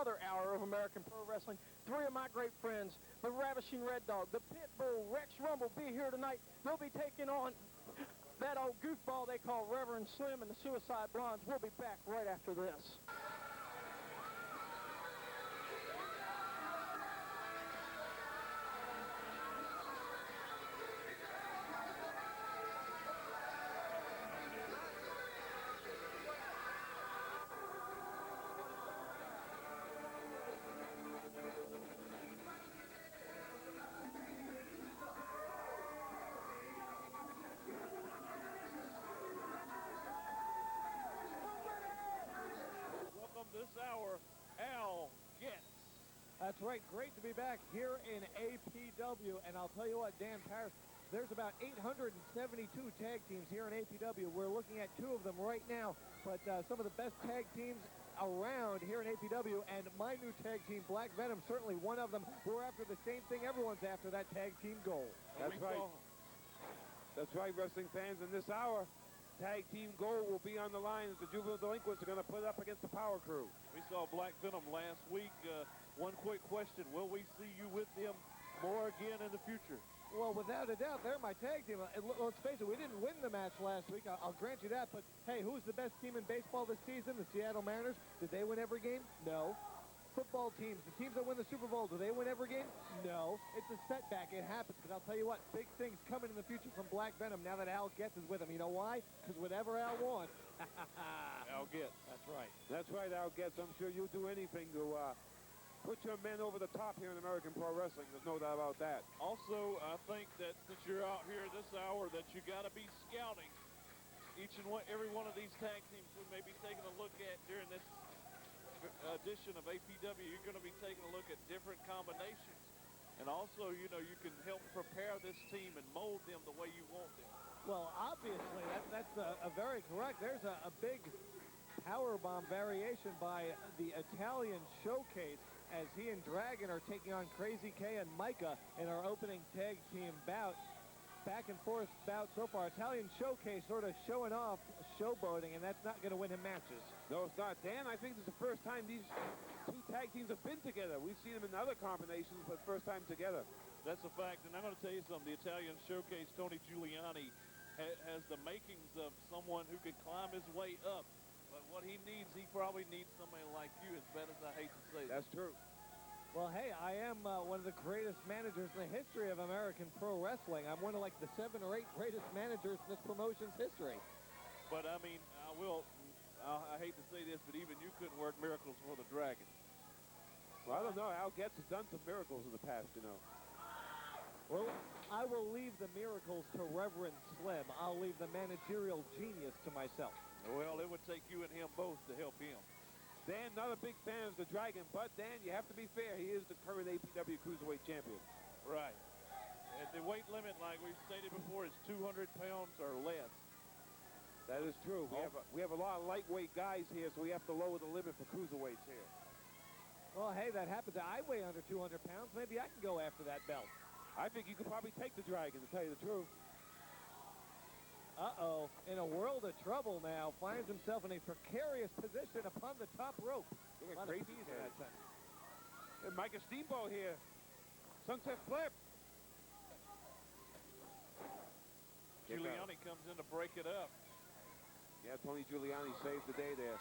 another hour of American Pro Wrestling. Three of my great friends, the Ravishing Red Dog, the Pitbull, Rex Rumble, be here tonight. They'll be taking on that old goofball they call Reverend Slim and the Suicide Blondes. We'll be back right after this. This hour, Al Getz. That's right. Great to be back here in APW. And I'll tell you what, Dan Parrish, there's about 872 tag teams here in APW. We're looking at two of them right now, but some of the best tag teams around here in APW, and my new tag team, Black Venom, certainly one of them. We're after the same thing everyone's after, that tag team goal. That's right. That's right, wrestling fans. In this hour, tag team goal will be on the line as the Juvenile Delinquents are going to put up against the Power Crew. We saw Black Venom last week. One quick question. Will we see you with them more again in the future? Well, without a doubt, they're my tag team. Let's face it, we didn't win the match last week. I'll grant you that. But, hey, who's the best team in baseball this season? The Seattle Mariners. Did they win every game? No. Football teams, the teams that win the Super Bowl, do they win every game? No. It's a setback. It happens. But I'll tell you what, big things coming in the future from Black Venom now that Al Getz is with him. You know why? Because whatever Al wants. Al Getz. That's right. That's right, Al Getz. I'm sure you'll do anything to put your men over the top here in American Pro Wrestling. There's no doubt about that. Also, I think that since you're out here this hour, that you got to be scouting each and every one of these tag teams we may be taking a look at during this edition of APW. You're going to be taking a look at different combinations. And also, you know, you can help prepare this team and mold them the way you want them. Well, obviously, that's a very correct. There's a big powerbomb variation by the Italian Showcase as he and Dragon are taking on Crazy K and Micah in our opening tag team bout. Back and forth bout so far. Italian Showcase sort of showing off, showboating, and that's not going to win him matches. No, it's not. Dan, I think this is the first time these two tag teams have been together. We've seen them in other combinations, but first time together. That's a fact, and I'm going to tell you something. The Italian Showcase, Tony Giuliani, has the makings of someone who could climb his way up. But what he needs, he probably needs somebody like you, as bad as I hate to say that. That's true. Well, hey, I am one of the greatest managers in the history of American Pro Wrestling. I'm one of like the 7 or 8 greatest managers in this promotion's history. But, I mean, I hate to say this, but even you couldn't work miracles for the Dragon. Well, I don't know. Al Getz has done some miracles in the past, you know. Well, I will leave the miracles to Reverend Slim. I'll leave the managerial genius to myself. Well, it would take you and him both to help him. Dan, not a big fan of the Dragon, but Dan, you have to be fair. He is the current APW Cruiserweight Champion. Right. And the weight limit, like we've stated before, is 200 pounds or less. That is true. We have a lot of lightweight guys here, so we have to lower the limit for cruiserweights here. Well, hey, that happens. I weigh under 200 pounds. Maybe I can go after that belt. I think you could probably take the Dragon, to tell you the truth. Uh-oh. In a world of trouble now, finds himself in a precarious position upon the top rope. Look at crazy in that sentence. And Micah Steamboat here. Sunset flip. Giuliani comes in to break it up. Yeah, Tony Giuliani saved the day there.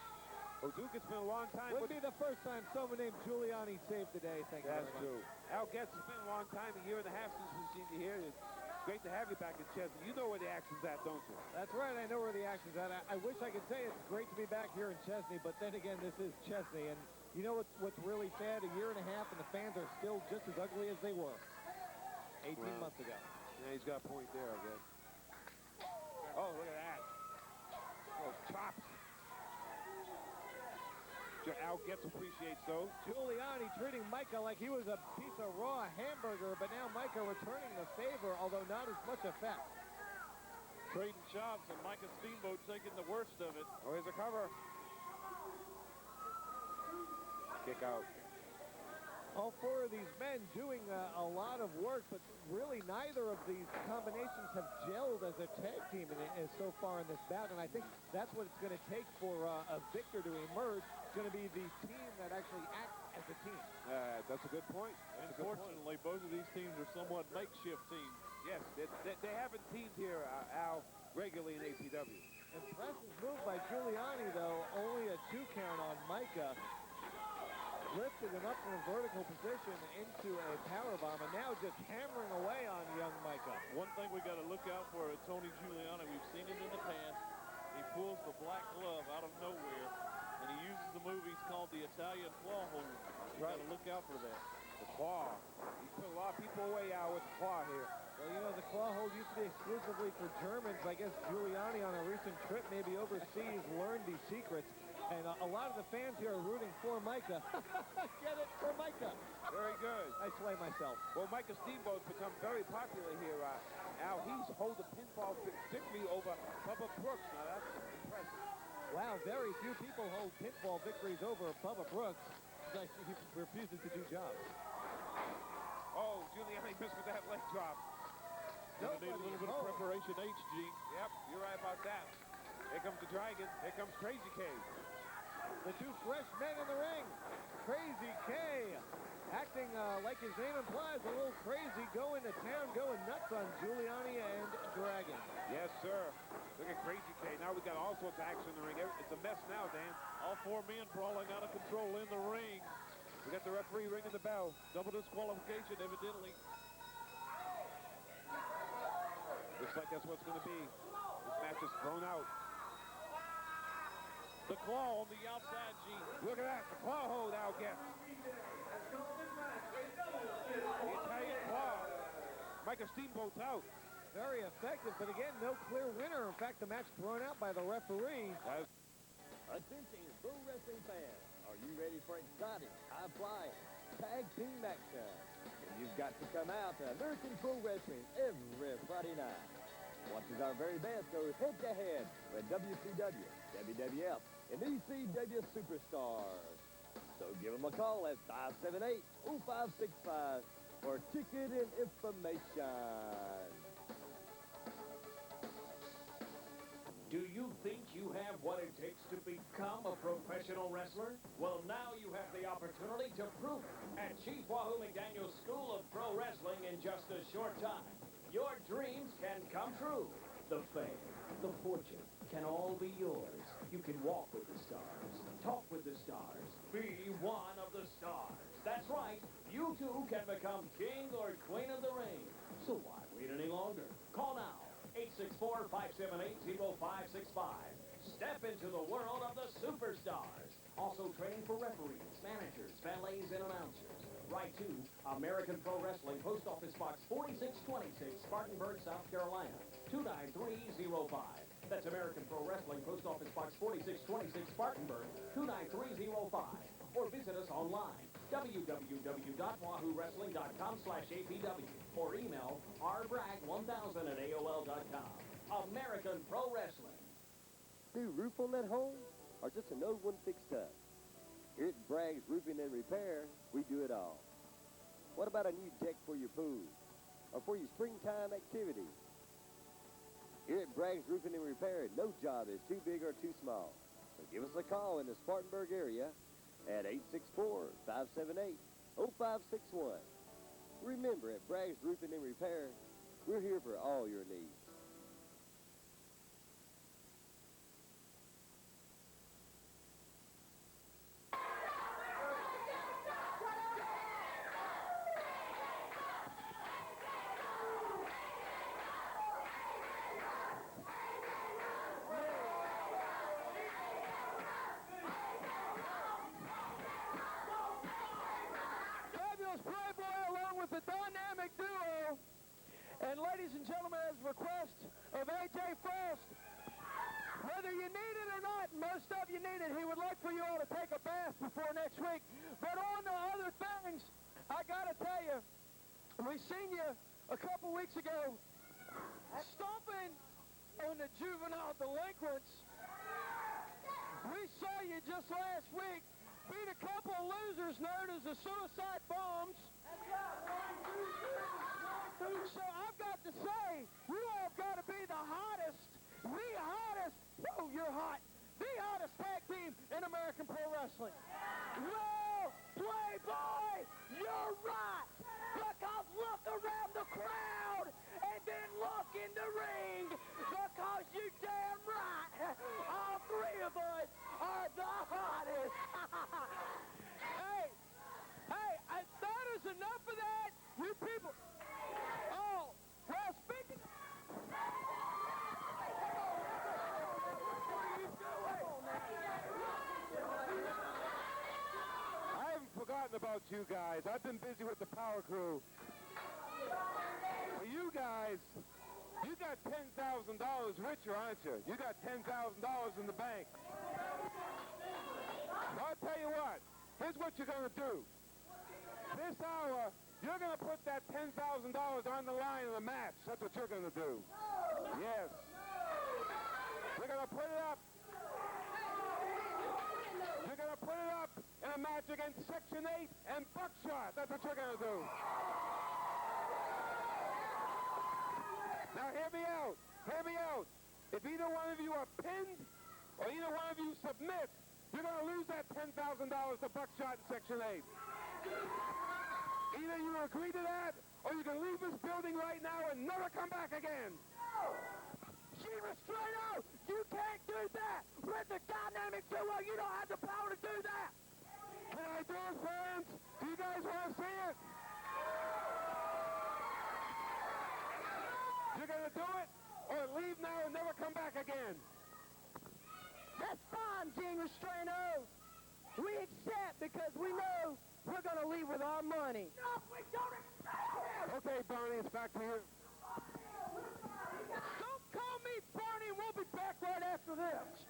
Oh, Duke, it's been a long time. Wouldn't be the first time someone named Giuliani saved the day. Thank you very much. That's true. Al Getz, it's been a long time, a year and a half since we've seen you here. It's great to have you back in Chesnee. You know where the action's at, don't you? That's right. I know where the action's at. I wish I could say it's great to be back here in Chesnee, but then again, this is Chesnee. And you know what's really sad? A year and a half, and the fans are still just as ugly as they were 18 months ago. Yeah, he's got a point there, I guess. Oh, look at that. Oh, chops. Al Getz appreciates those. Giuliani treating Micah like he was a piece of raw hamburger, but now Micah returning the favor, although not as much effect. Trading chops, and Micah Steamboat taking the worst of it. Oh, here's a cover. Kick out. All four of these men doing a lot of work, but really neither of these combinations have gelled as a tag team so far in this bout, and I think that's what it's going to take for a victor to emerge. It's going to be the team that actually acts as a team. That's a good point. Unfortunately, both of these teams are somewhat makeshift teams. Yes, they haven't teamed here, Al, regularly in APW. Impressive move by Giuliani, though. Only a 2 count on Micah. Lifted him up from a vertical position into a powerbomb, and now just hammering away on young Micah. One thing we got to look out for is Tony Giuliani. We've seen it in the past. He pulls the black glove out of nowhere, and he uses the move he's called the Italian claw hold. You got to look out for that. The claw. He put a lot of people away, Al, with the claw here. Well, you know, the claw hold used to be exclusively for Germans. I guess Giuliani on a recent trip, maybe overseas, learned these secrets. And a lot of the fans here are rooting for Micah. Get it for Micah. Very good. I slay myself. Well, Micah Steamboat's become very popular here, Al. He's hold a pinfall victory over Bubba Brooks. Now, that's impressive. Wow, very few people hold pinfall victories over Bubba Brooks. Like he refuses to do jobs. Oh, Giuliani missed with that leg drop. Gonna need a little bit of preparation, HG. Yep, you're right about that. Here comes the Dragon. Here comes Crazy K. The two fresh men in the ring. Crazy K, acting like his name implies, a little crazy, going to town, going nuts on Giuliani and Dragon. Yes, sir. Look at Crazy K. Now we got all sorts of action in the ring. It's a mess now, Dan. All four men brawling out of control in the ring. We got the referee ringing the bell. Double disqualification, evidently. Looks like that's what's going to be. This match is thrown out. The claw on the outside, G. Look at that. The claw hold Al gets. The Italian claw. Micah Steamboat's out. Very effective, but again, no clear winner. In fact, the match thrown out by the referee. Attention, pro wrestling fans. Are you ready for exciting, high-flying tag team action? You've got to come out to American Pro Wrestling every Friday night. Watch as our very best goes head-to-head with WCW, WWF, and ECW Superstars. So give them a call at 578-0565 for ticket and information. Do you think you have what it takes to become a professional wrestler? Well, now you have the opportunity to prove it at Chief Wahoo McDaniel's School of Pro Wrestling in just a short time. Your dreams can come true. The fame, the fortune can all be yours. You can walk with the stars, talk with the stars, be one of the stars. That's right. You too can become king or queen of the ring. So why wait any longer? Call now. 864-578-0565. Step into the world of the superstars. Also training for referees, managers, valets, and announcers. Write to American Pro Wrestling, Post Office Box 4626, Spartanburg, South Carolina, 29305. That's American Pro Wrestling, Post Office Box 4626, Spartanburg, 29305. Or visit us online, www.wahoowrestling.com/APW, or email rbragg1000@AOL.com. American Pro Wrestling. New roof on that home, or just an old one fixed up? Here at Bragg's Roofing and Repair, we do it all. What about a new deck for your pool, or for your springtime activities? Here at Bragg's Roofing and Repair, no job is too big or too small. So give us a call in the Spartanburg area at 864-578-0561. Remember, at Bragg's Roofing and Repair, we're here for all your needs. The dynamic duo, and ladies and gentlemen, as a request of AJ Frost, whether you need it or not, most of you need it, he would like for you all to take a bath before next week. But on to other things, I gotta tell you, we seen you a couple weeks ago stomping on the juvenile delinquents. We saw you just last week beat a couple of losers known as the Suicide Bombs. So I've got to say, you all got to be the hottest, oh, you're hot, the hottest tag team in American Pro Wrestling. Well, Playboy, you're right, because look around the crowd and then look in the ring, because you damn right, all three of us are the hottest. Hey, that is enough of that, you people. Oh, well, speaking. What are you doing? I haven't forgotten about you guys. I've been busy with the Power Crew. For you guys, you got $10,000 richer, aren't you? You got $10,000 in the bank. I'll tell you what. Here's what you're going to do. This hour, you're going to put that $10,000 on the line in the match. That's what you're going to do. Yes. You're going to put it up. You're going to put it up in a match against Section 8 and Buckshot. That's what you're going to do. Now, hear me out. Hear me out. If either one of you are pinned or either one of you submit, you're going to lose that $10,000 to Buckshot in Section 8. Either you agree to that, or you can leave this building right now and never come back again. No! Gene Restraino, you can't do that! With the dynamic duo, you don't have the power to do that! Can I do it, fans? Do you guys want to see it? You're going to do it, or leave now and never come back again? That's fine, Gene Restraino. We accept because we know we're going to leave with our money. No, we don't accept! Okay, Barney, it's back to you. Don't call me Barney. We'll be back right after this.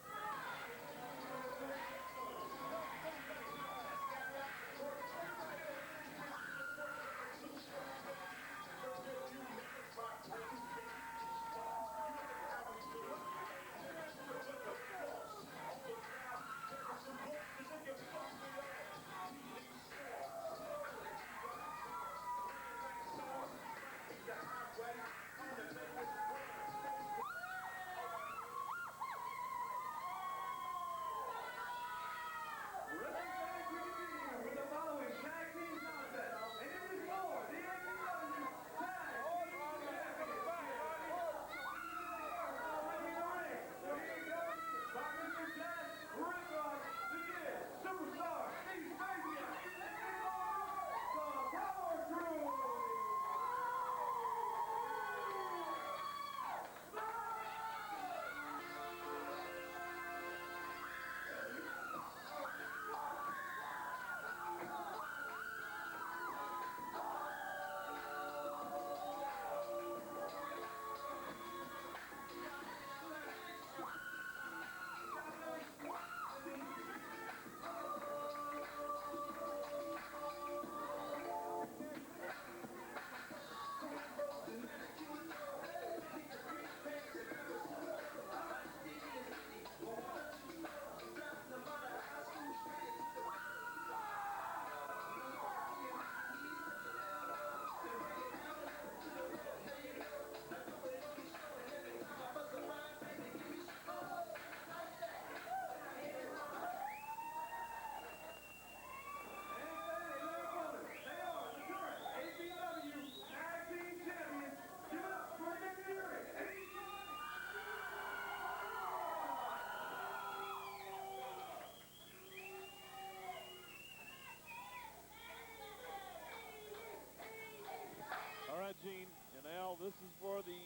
Gene and Al, this is for the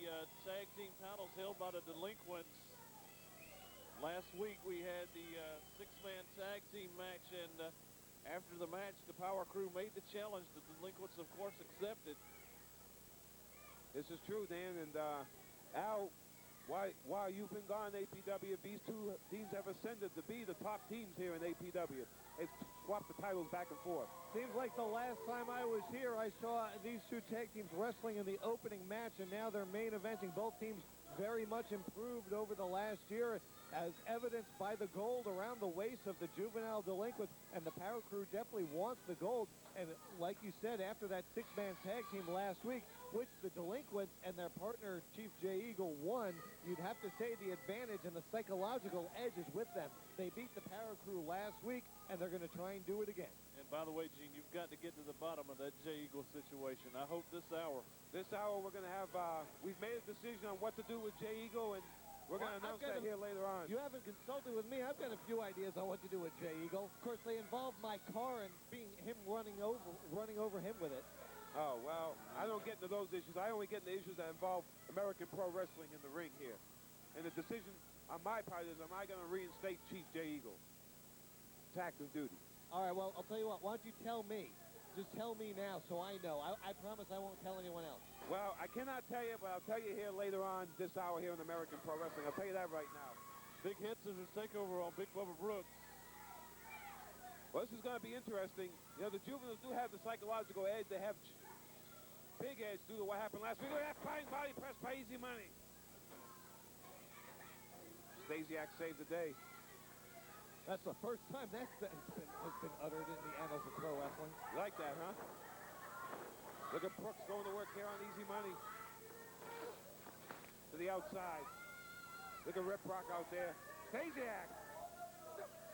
tag team titles held by the Delinquents. Last week we had the six-man tag team match, and after the match, the Power Crew made the challenge. The Delinquents, of course, accepted. This is true, Dan, and Al, while you've been gone, APW, these two teams have ascended to be the top teams here in APW. They've swapped the titles back and forth. Seems like the last time I was here, I saw these two tag teams wrestling in the opening match, and now they're main eventing. Both teams very much improved over the last year. as evidenced by the gold around the waist of the juvenile delinquents, and the Power Crew definitely wants the gold. And like you said, after that six-man tag team last week, which the delinquents and their partner, Chief J. Eagle, won, you'd have to say the advantage and the psychological edge is with them. They beat the Power Crew last week, and they're going to try and do it again. And by the way, Gene, you've got to get to the bottom of that J. Eagle situation. I hope this hour we're going to have, we've made a decision on what to do with J. Eagle, and we're going to announce that here later on. You haven't consulted with me. I've got a few ideas on what to do with J. Eagle. Of course, they involve my car and being him running over him with it. Oh, well, I don't get into those issues. I only get into issues that involve American Pro Wrestling in the ring here. And the decision on my part is, am I going to reinstate Chief J. Eagle to active duty? All right, well, I'll tell you what. Why don't you tell me? Just tell me now so I know. I promise I won't tell anyone else. Well, I cannot tell you, but I'll tell you here later on this hour here in American Pro Wrestling. I'll tell you that right now. Big Head Scissors takeover on Big Bubba Brooks. Well, this is going to be interesting. You know, the juveniles do have the psychological edge. They have big edge due to what happened last week. Look at that fine body press by Easy Money. Stasiak saved the day. That's the first time that sentence has been uttered in the annals of pro wrestling. You like that, huh? Look at Brooks going to work here on Easy Money. To the outside. Look at Rip Rock out there. Stasiak.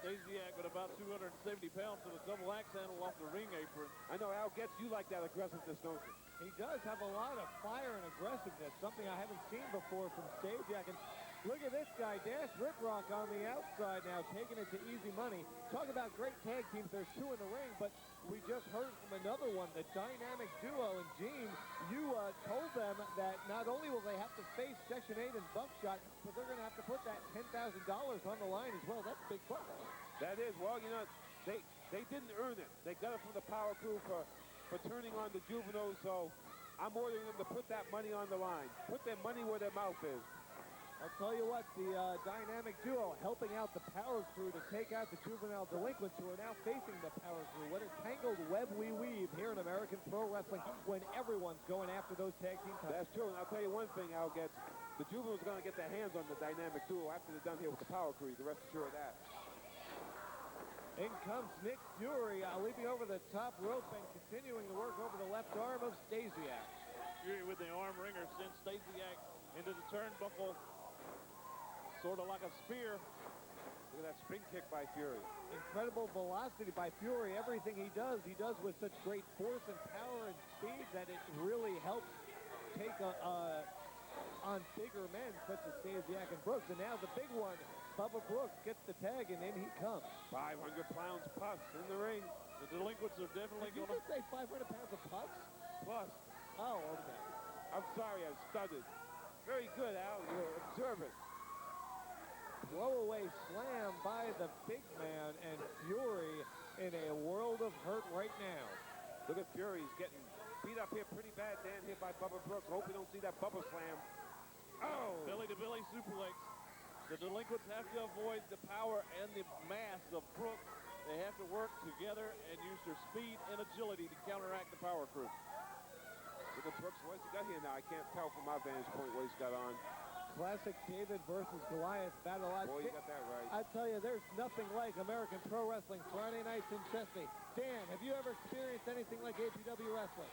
Stasiak with about 270 pounds with a double axe handle off the ring apron. I know, Al gets you like that aggressiveness, don't you? He does have a lot of fire and aggressiveness, something I haven't seen before from Stasiak. And look at this guy, Dash Rip Rock on the outside now, taking it to Easy Money. Talk about great tag teams. There's two in the ring, but we just heard from another one, the dynamic duo. And Gene, you told them that not only will they have to face Section 8 and Buckshot, but they're going to have to put that $10,000 on the line as well. That's big bucks. That is. Well, you know, they didn't earn it. They got it from the Power Crew for turning on the juveniles, so I'm ordering them to put that money on the line. Put their money where their mouth is. I'll tell you what, the dynamic duo helping out the Power Crew to take out the juvenile delinquents who are now facing the Power Crew. What a tangled web we weave here in American Pro Wrestling when everyone's going after those tag team titles. That's true, and I'll tell you one thing, Al gets. The juveniles are going to get their hands on the dynamic duo after they're done here with the Power Crew. You can rest assured of that. In comes Nick Fury, leaping over the top rope and continuing to work over the left arm of Stasiak. Fury with the arm wringer sends Stasiak into the turnbuckle, sort of like a spear. Look at that spin kick by Fury. Incredible velocity by Fury. Everything he does with such great force and power and speed that it really helps take on bigger men such as Stasiak and Brooks. And now the big one, Bubba Brooks, gets the tag, and in he comes. 500 pounds plus in the ring. The delinquents are definitely Did you going to... just say 500 pounds of putz? Plus. Oh, okay. I'm sorry, I stuttered. Very good, Al. You're observant. Throwaway slam by the big man, and Fury in a world of hurt right now. Look at Fury. He's getting beat up here pretty bad, Dan, here by Bubba Brooks. Hope we don't see that Bubba slam. Oh! Belly-to-belly suplex. The delinquents have to avoid the power and the mass of Brooks. They have to work together and use their speed and agility to counteract the Power Crew. Look at Brooks. What's he got here now? I can't tell from my vantage point what he's got on. Classic David versus Goliath battle. Boy, you got that right. I tell you, there's nothing like American Pro Wrestling Friday nights in Chesnee. Dan, have you ever experienced anything like APW wrestling?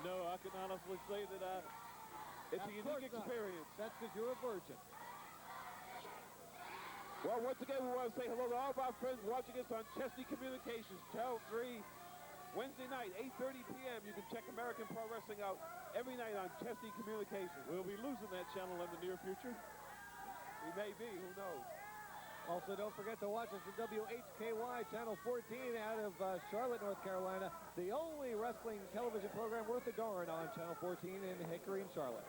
No, I can honestly say that it's a unique experience. That's because you're a virgin. Well, once again, we want to say hello to all of our friends watching us on Chesnee Communications, Channel 3, Wednesday night, 8:30 p.m. You can check American Pro Wrestling out every night on Chesnee Communications. we'll be losing that channel in the near future. We may be, who knows? Also, don't forget to watch us at WHKY, Channel 14 out of Charlotte, North Carolina. The only wrestling television program worth a darn on Channel 14 in Hickory and Charlotte.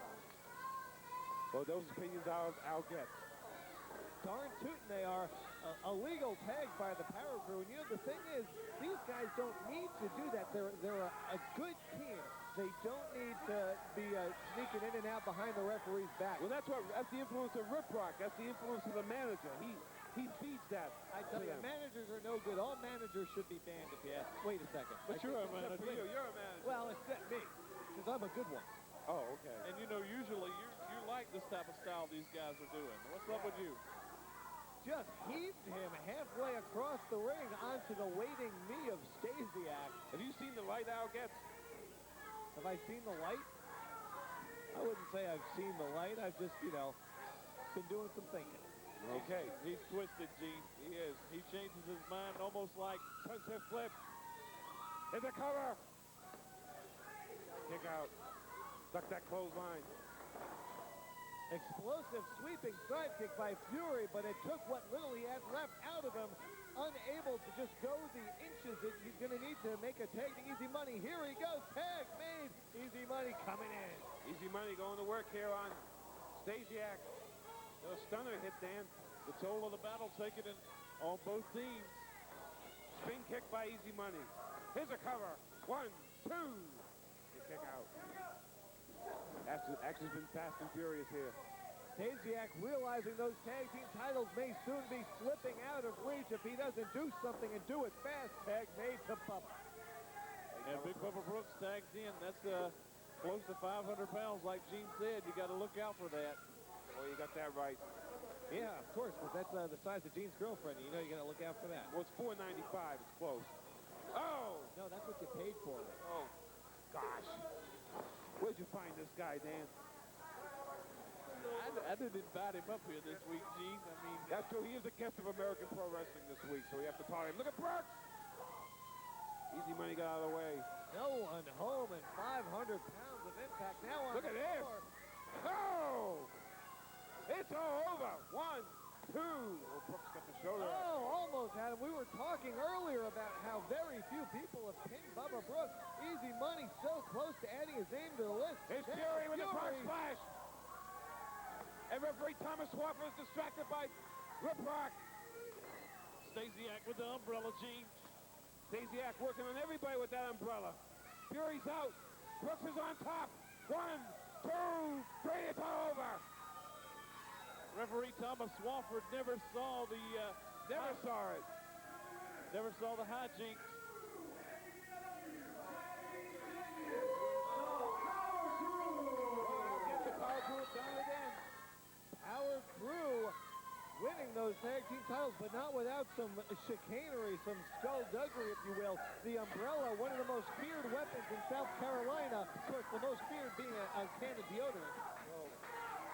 Well, those opinions I'll get. Darn tootin' they are. A legal tag by the Power Crew. And you know, the thing is, these guys don't need to do that. They're a good team. They don't need to be sneaking in and out behind the referee's back. Well, that's the influence of Rip Rock. That's the influence of the manager. He beats that. I tell you, managers are no good. All managers should be banned if you ask. Wait a second. But you're a manager. You're a manager. Well, except me, because I'm a good one. Oh, okay. And you know, usually you like this type of style these guys are doing. What's up with you? just heaved him halfway across the ring onto the waiting knee of Stasiak. Have you seen the light Al gets? Have I seen the light? I wouldn't say I've seen the light. I've just, been doing some thinking. Okay, he's twisted, Gene. He is. He changes his mind almost like Sunset flip. Hit the cover. Kick out. Duck that clothesline. Explosive sweeping side kick by Fury, but it took what little he had left out of him. Unable to just go the inches that he's going to need to make a tag to Easy Money. Here he goes. Tag made. Easy Money coming in. Easy Money going to work here on Stasiak. a stunner hit, Dan. The toll of the battle taken in on both teams. Spin kick by Easy Money. Here's a cover. 1, 2. They kick out. Action's been fast and furious here. Stasiak realizing those tag team titles may soon be slipping out of reach if he doesn't do something and do it fast. Tag made to Bubba. And Big Bubba Brooks tags in. That's close to 500 pounds, like Gene said. You got to look out for that. Well, you got that right. Yeah, of course, because that's the size of Gene's girlfriend. You know you got to look out for that. Well, it's 495. It's close. Oh! No, that's what you paid for. Oh, gosh. Where'd you find this guy, Dan? I didn't invite him up here this week, Gene. I mean, That's true. He is a guest of American Pro Wrestling this week, so we have to party him. Look at Brooks! Easy Money got out of the way. No one home and 500 pounds of impact now on Look the at this! floor. Oh! It's all over. 1, 2. Oh, Brooks got the shoulder. Oh, almost had him. We were talking earlier about how very few people have pinned Bubba Brooks. Easy Money so close to adding his name to the list. It's There's Fury with the frog Fury. splash. And referee Thomas Swarfer is distracted by Rip Rock. Stasiak with the umbrella, Gene. Stasiak working on everybody with that umbrella. Fury's out. Brooks is on top. 1, 2, 3. It's all over. Referee Thomas Swafford never saw the Never saw it. never saw the hijinks. Get the power crew done again. Power Crew winning those tag team titles, but not without some chicanery, some skullduggery, if you will. The umbrella, one of the most feared weapons in South Carolina. Of course, the most feared being a can of deodorant.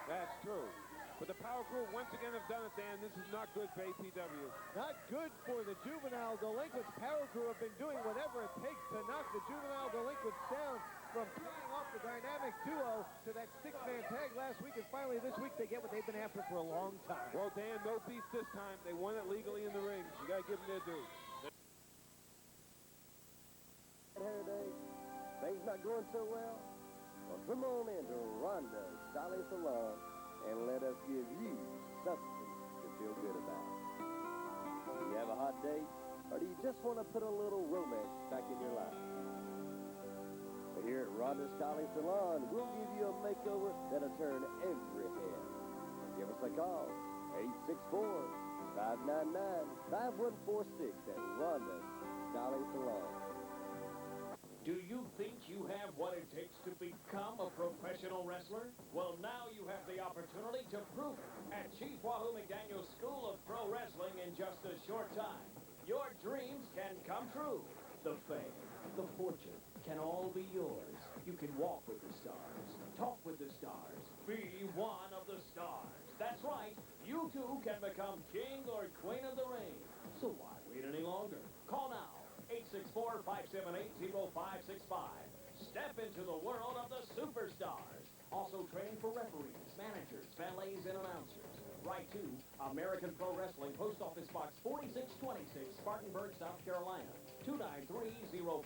That's true. But the Power Crew once again have done it, Dan. This is not good for APW. Not good for the juvenile delinquents. Power Crew have been doing whatever it takes to knock the juvenile delinquents down, from paying off the dynamic duo to that six-man tag last week, and finally this week they get what they've been after for a long time. Well, Dan, no beef this time. They won it legally in the ring. You got to give them their due. Hair day, things not going so well? Well, come on in to Rhonda's Styling Salon and let us give you something to feel good about. Do you have a hot day, or do you just want to put a little romance back in your life? But here at Rhonda's Styling Salon, we'll give you a makeover that'll turn every head. Give us a call, 864-599-5146 at Rhonda's Styling Salon. Do you think you have what it takes to become a professional wrestler? Well, now you have the opportunity to prove it at Chief Wahoo McDaniel's School of Pro Wrestling in just a short time. Your dreams can come true. The fame, the fortune can all be yours. You can walk with the stars, talk with the stars, be one of the stars. That's right. You too can become king or queen of the ring. So why wait any longer? Call now. 864-578-0565. Step into the world of the superstars. Also training for referees, managers, valets, and announcers. Write to American Pro Wrestling, Post Office Box 4626, Spartanburg, South Carolina, 29305.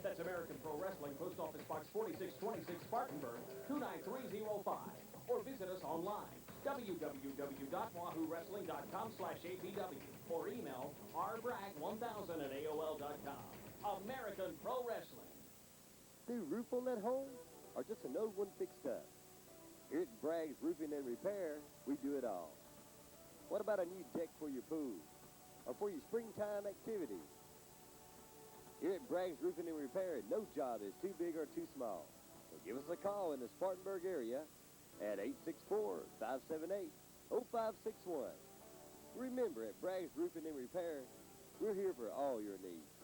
That's American Pro Wrestling, Post Office Box 4626, Spartanburg, 29305. Or visit us online, www.wahoowrestling.com/APW, or email rbragg1000@AOL.com. American Pro Wrestling. New roof on that home, or just an old one fixed up? Here at Bragg's Roofing and Repair, we do it all. What about a new deck for your pool, or for your springtime activities? Here at Bragg's Roofing and Repair, no job is too big or too small. So give us a call in the Spartanburg area at 864-578-0561. Remember, at Bragg's Roofing and Repair, we're here for all your needs.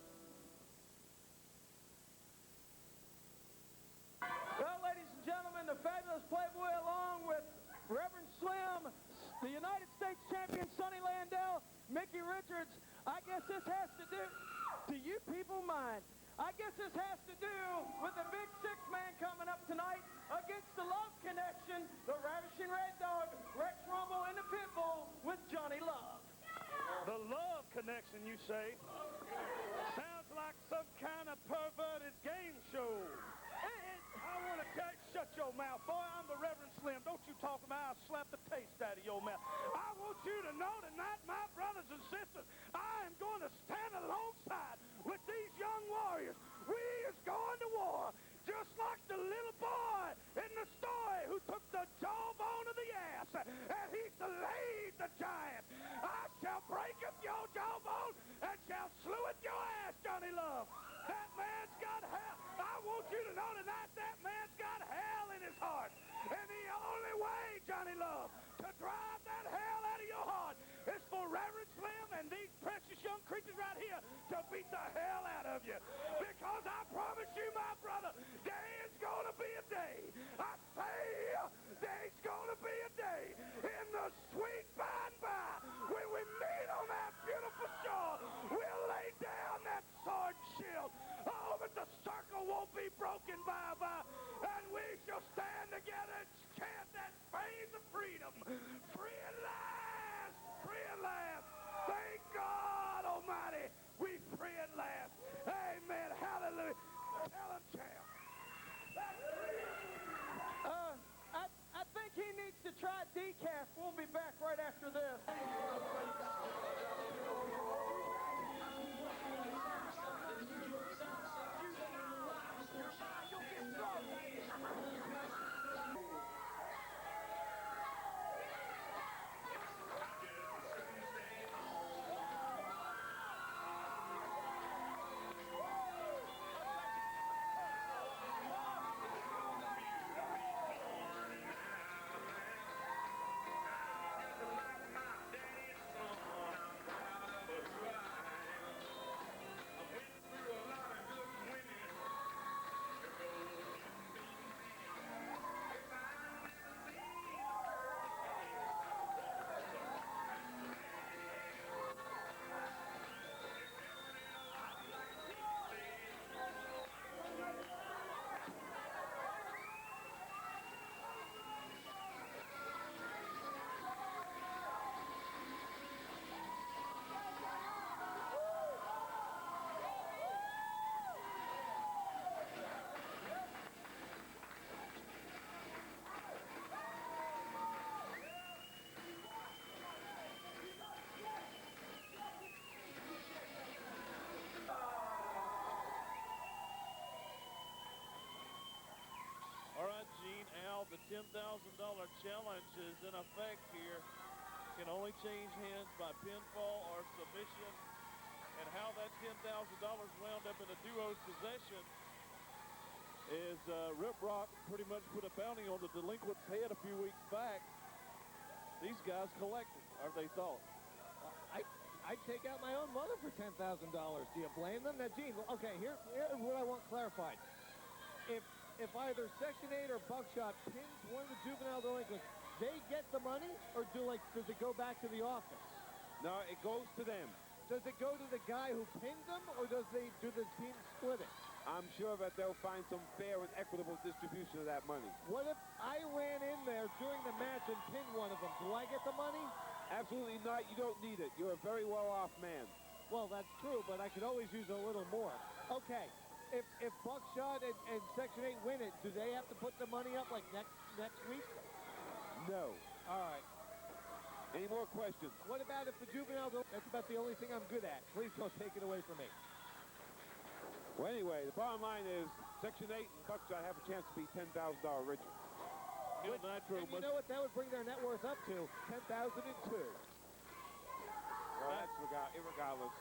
Well, ladies and gentlemen, the fabulous Playboy along with Reverend Slim, the United States champion Sonny Landell, Mickey Richards. I guess this has to you people mind? I guess this has to do with the big six-man coming up tonight against the Love Connection, the Ravishing Red Dog, Rex Rumble, and the Pitbull with Johnny Love. The Love Connection, you say? Sounds like some kind of perverted game show. I want to tell you, shut your mouth, boy. I'm the Reverend Slim. Don't you talk about I'll slap the taste out of your mouth. I want you to know tonight, my brothers and sisters, I am going to stand alongside with these young warriors. We is going to war, just like the little boy in the story who took the jawbone of the ass, and he slayed the giant. I shall break up your jawbone and shall slew at your ass, Johnny Love. That man's got hell. I want you to know tonight that man's got hell in his heart. And the only way, Johnny Love, to drive that hell out of your heart is for Reverend Slim and these precious young creatures right here to beat the hell out of you. Because I promise you, my brother, there is going to be a day. I say there's going to be a day in the sweet by and by when we meet on that beautiful shore. We'll lay down that sword and shield. Oh, but the circle won't be broken by. And we shall stand together and chant that praise of freedom. Free at last! Free at last! Thank God Almighty, we free at last. Amen. Hallelujah. Tell him, champ. I think he needs to try decaf. We'll be back right after this. All right, Gene, Al, the $10,000 challenge is in effect here. Can only change hands by pinfall or submission. And how that $10,000 wound up in a duo's possession is Rip Rock pretty much put a bounty on the delinquent's head a few weeks back. These guys collected, or they thought. I'd take out my own mother for $10,000. Do you blame them? Now, Gene, okay, here's what I want clarified. If either Section 8 or Buckshot pins one of the juvenile delinquents, they get the money, or does it go back to the office? No, it goes to them. Does it go to the guy who pinned them, or do the team split it? I'm sure that they'll find some fair and equitable distribution of that money. What if I ran in there during the match and pinned one of them? Do I get the money? Absolutely not. You don't need it. You're a very well-off man. Well, that's true, but I could always use a little more. Okay, if Buckshot and Section 8 win it, do they have to put the money up like next week? No. All right. Any more questions? What about if the juvenile... That's about the only thing I'm good at. Please don't take it away from me. Well, anyway, the bottom line is Section 8 and Buckshot have a chance to be $10,000 richer. Gil Nitro And you know what that would bring their net worth up to? $10,002. Well, that's irregardless.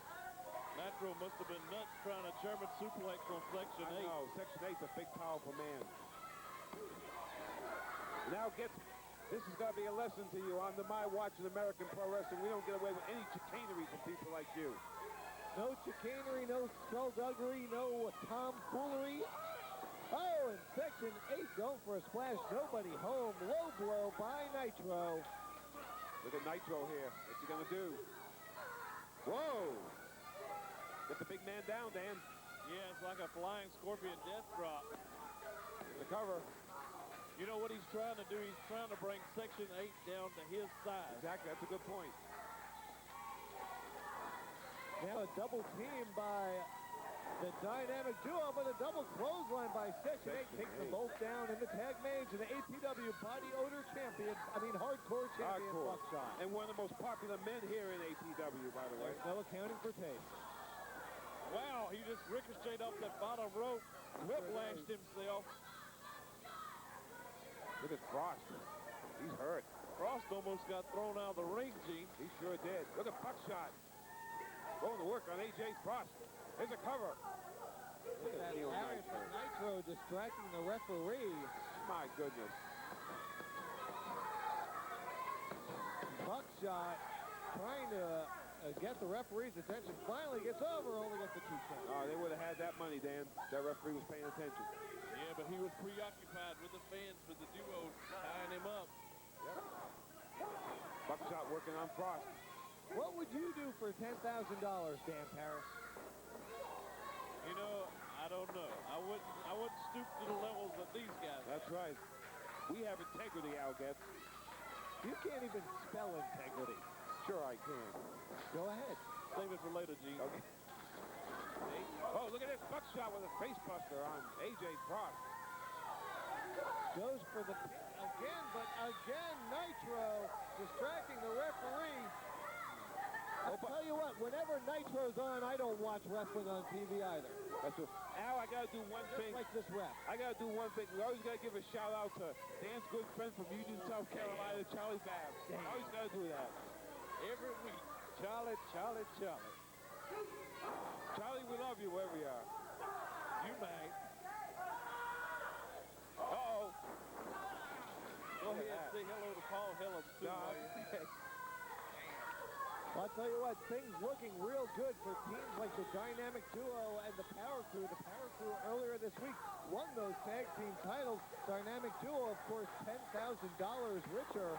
Nitro must have been nuts trying a German suplex on Section 8. I know. Section 8's a big, powerful man. Now gets This is going to be a lesson to you on my watch in American Pro Wrestling. We don't get away with any chicanery from people like you. No chicanery, no skullduggery, no tomfoolery. Oh, and Section 8 going for a splash. Nobody home. Low blow by Nitro. Look at Nitro here. What's he going to do? Whoa! Get the big man down, Dan. Yeah, it's like a flying scorpion death drop. The cover. You know what he's trying to do? He's trying to bring Section 8 down to his side. Exactly, that's a good point. Now a double team by the dynamic duo, but a double clothesline by Section 8 takes them both down in the tag match and the APW Body Odor Champion, Hardcore Champion Buckshot. And one of the most popular men here in APW, by the way. There's no accounting for taste. Wow, he just ricocheted off that bottom rope, whiplashed himself. Look at Frost. He's hurt. Frost almost got thrown out of the ring, Gene. He sure did. Look at Buckshot. Going to work on AJ Frost. Here's a cover. Look at that Irish Nitro distracting the referee. My goodness. Buckshot trying to get the referee's attention. Finally gets over, only gets the 2 count. Oh, they would have had that money, Dan. That referee was paying attention. Yeah, but he was preoccupied with the fans, with the duo tying him up. Yep. Buckshot working on Frost. What would you do for $10,000, Dan Paris? You know, I don't know. I wouldn't stoop to the levels of these guys. That's right. We have integrity, Al Getz. You can't even spell integrity. Sure I can. Go ahead. Save it for later, Gene. Okay. Oh, look at this. Buckshot with a face buster on AJ Frost. Goes for the pin again, but again, Nitro distracting the referee. I'll tell you what, whenever Nitro's on, I don't watch wrestling on TV either. That's what. Al, I got to do one Just thing. like this ref. I got to do one thing. We always got to give a shout out to Dan's good friend from Union, South Carolina, Charlie Babb. Always got to do that. Every week. Charlie. Charlie, we love you wherever you are. You may. Uh-oh. Go ahead and say hello to Paul Helms, too. Well, I'll tell you what, things looking real good for teams like the Dynamic Duo and the Power Crew. The Power Crew earlier this week won those tag team titles. Dynamic Duo, of course, $10,000 richer.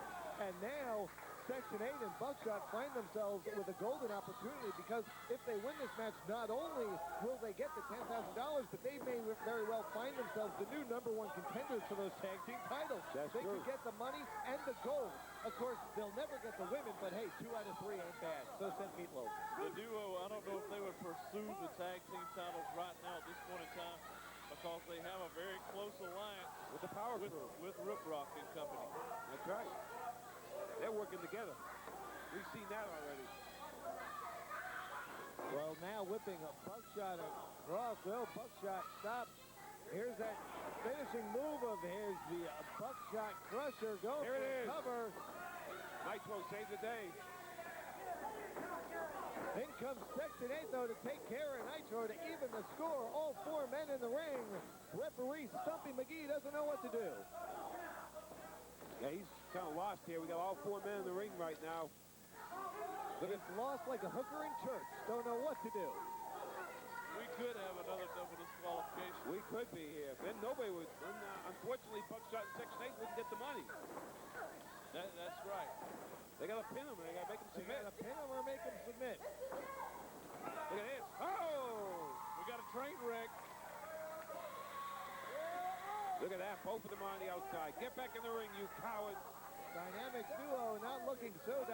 And now Section 8 and Buckshot find themselves with a golden opportunity, because if they win this match, not only will they get the $10,000, but they may very well find themselves the new #1 contenders for those tag team titles. That's they true. could get the money and the gold. Of course, they'll never get the women, but hey, 2 out of 3 ain't bad. So said Meatloaf. The duo, I don't know if they would pursue the tag team titles right now at this point in time, because they have a very close alliance With the Power Crew. with Rip Rock and company. That's right. They're working together. We've seen that already. Well, now whipping a Buckshot across. Well, Buckshot stops. Here's that finishing move of his, the Buckshot Crusher. Going Here for it the is. cover. Nitro saved the day. In comes Section 8, though, to take care of Nitro to even the score. All 4 men in the ring. Referee Stumpy McGee doesn't know what to do. Yeah, he's kind of lost here. We got all 4 men in the ring right now. It's lost like a hooker in church. Don't know what to do. We could have another double disqualification. We could be here. Then nobody would. Then, unfortunately, Buckshot and Section 8 wouldn't get the money. That's right. They got to pin him. They got to make him They submit. got to pin him or make him submit. Look at this. Oh! We got a train wreck. Look at that. Both of them on the outside. Get back in the ring, you cowards. Dynamic Duo not looking so dynamic.